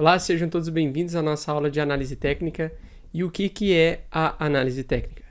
Olá, sejam todos bem-vindos à nossa aula de análise técnica. E o que é a análise técnica?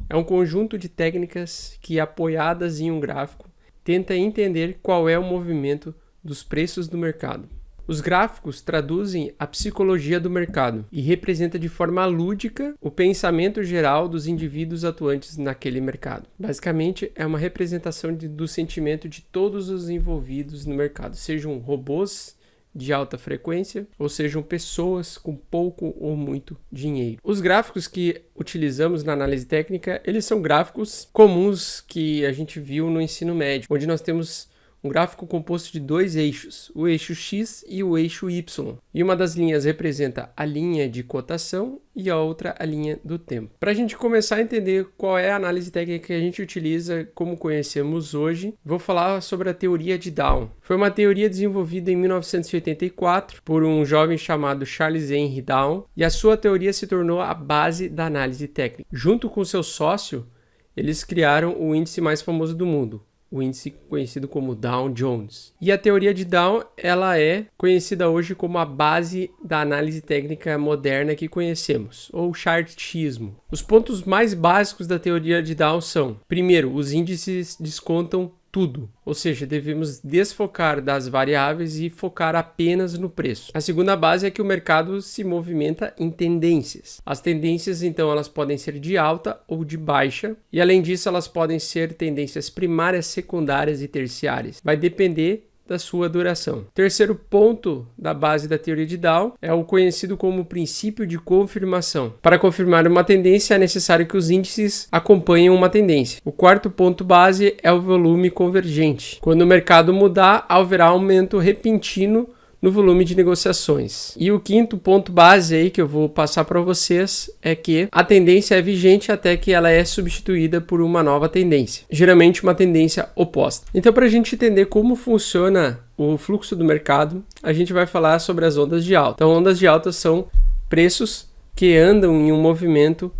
É um conjunto de técnicas que, apoiadas em um gráfico, tenta entender qual é o movimento dos preços do mercado. Os gráficos traduzem a psicologia do mercado e representa de forma lúdica o pensamento geral dos indivíduos atuantes naquele mercado. Basicamente, é uma representação do sentimento de todos os envolvidos no mercado, sejam robôs de alta frequência, ou sejam pessoas com pouco ou muito dinheiro. Os gráficos que utilizamos na análise técnica, eles são gráficos comuns que a gente viu no ensino médio, onde nós temos um gráfico composto de dois eixos, o eixo X e o eixo Y. E uma das linhas representa a linha de cotação e a outra a linha do tempo. Para a gente começar a entender qual é a análise técnica que a gente utiliza, como conhecemos hoje, vou falar sobre a teoria de Down. Foi uma teoria desenvolvida em 1984 por um jovem chamado Charles Henry Down, e a sua teoria se tornou a base da análise técnica. Junto com seu sócio, eles criaram o índice mais famoso do mundo, o índice conhecido como Dow Jones. E a teoria de Dow, ela é conhecida hoje como a base da análise técnica moderna que conhecemos, ou chartismo. Os pontos mais básicos da teoria de Dow são: primeiro, os índices descontam tudo, ou seja, devemos desfocar das variáveis e focar apenas no preço. A segunda base é que o mercado se movimenta em tendências. As tendências, então, elas podem ser de alta ou de baixa, e além disso, elas podem ser tendências primárias, secundárias e terciárias. Vai depender da sua duração. Terceiro ponto da base da teoria de Dow é o conhecido como princípio de confirmação. Para confirmar uma tendência, é necessário que os índices acompanhem uma tendência. O quarto ponto base é o volume convergente. Quando o mercado mudar, haverá aumento repentino no volume de negociações. E o quinto ponto base aí que eu vou passar para vocês é que a tendência é vigente até que ela é substituída por uma nova tendência, geralmente uma tendência oposta. Então, para a gente entender como funciona o fluxo do mercado, a gente vai falar sobre as ondas de alta. Então, ondas de alta são preços que andam em um movimento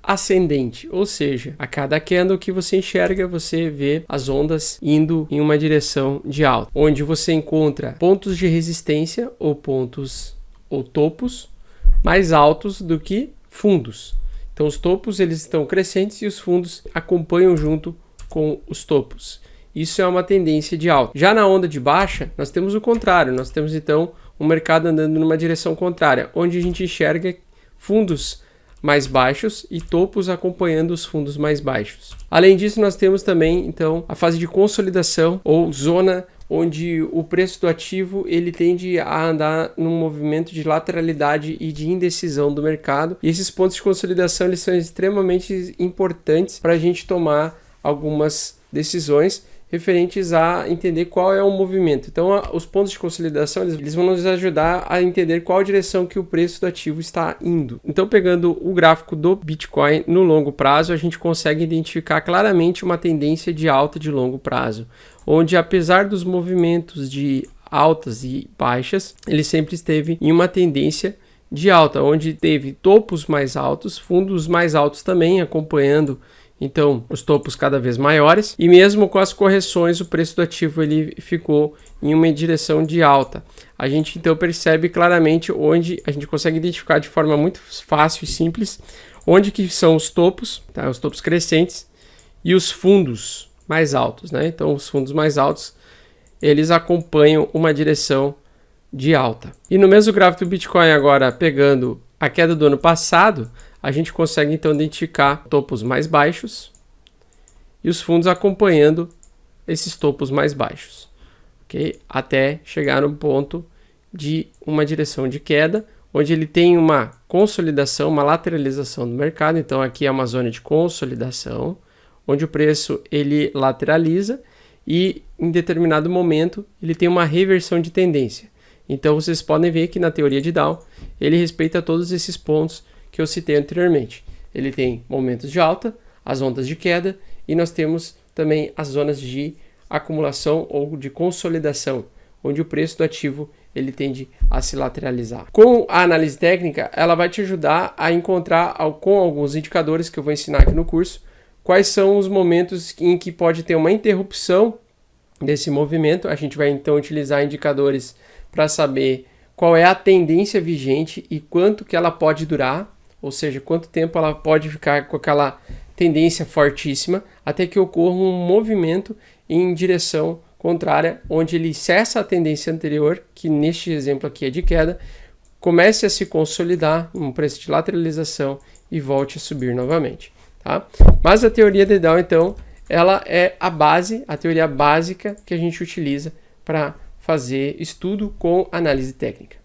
ascendente, ou seja, a cada candle que você enxerga, você vê as ondas indo em uma direção de alta, onde você encontra pontos de resistência ou pontos ou topos mais altos do que fundos. Então os topos eles estão crescentes e os fundos acompanham junto com os topos. Isso é uma tendência de alta. Já na onda de baixa, nós temos o contrário, nós temos então um mercado andando numa direção contrária, onde a gente enxerga fundos mais baixos e topos acompanhando os fundos mais baixos. Além disso, nós temos também, então, a fase de consolidação ou zona onde o preço do ativo ele tende a andar num movimento de lateralidade e de indecisão do mercado. E esses pontos de consolidação eles são extremamente importantes para a gente tomar algumas decisões referentes a entender qual é o movimento. Então, os pontos de consolidação eles vão nos ajudar a entender qual direção que o preço do ativo está indo. Então, pegando o gráfico do Bitcoin no longo prazo, a gente consegue identificar claramente uma tendência de alta de longo prazo, onde apesar dos movimentos de altas e baixas, ele sempre esteve em uma tendência de alta, onde teve topos mais altos, fundos mais altos também acompanhando então os topos cada vez maiores, e mesmo com as correções o preço do ativo ele ficou em uma direção de alta. A gente então percebe claramente onde a gente consegue identificar de forma muito fácil e simples onde que são os topos, tá? Os topos crescentes e os fundos mais altos, né? Então os fundos mais altos eles acompanham uma direção de alta. E no mesmo gráfico do Bitcoin agora, pegando a queda do ano passado, a gente consegue então identificar topos mais baixos e os fundos acompanhando esses topos mais baixos, ok? Até chegar no ponto de uma direção de queda, onde ele tem uma consolidação, uma lateralização do mercado. Então aqui é uma zona de consolidação, onde o preço ele lateraliza e em determinado momento ele tem uma reversão de tendência. Então vocês podem ver que na teoria de Dow ele respeita todos esses pontos que eu citei anteriormente. Ele tem momentos de alta, as ondas de queda e nós temos também as zonas de acumulação ou de consolidação, onde o preço do ativo ele tende a se lateralizar. Com a análise técnica, ela vai te ajudar a encontrar com alguns indicadores que eu vou ensinar aqui no curso, quais são os momentos em que pode ter uma interrupção desse movimento. A gente vai então utilizar indicadores para saber qual é a tendência vigente e quanto que ela pode durar, ou seja, quanto tempo ela pode ficar com aquela tendência fortíssima, até que ocorra um movimento em direção contrária, onde ele cessa a tendência anterior, que neste exemplo aqui é de queda, comece a se consolidar, um preço de lateralização e volte a subir novamente. Tá? Mas a teoria de Dow, então, ela é a base, a teoria básica que a gente utiliza para fazer estudo com análise técnica.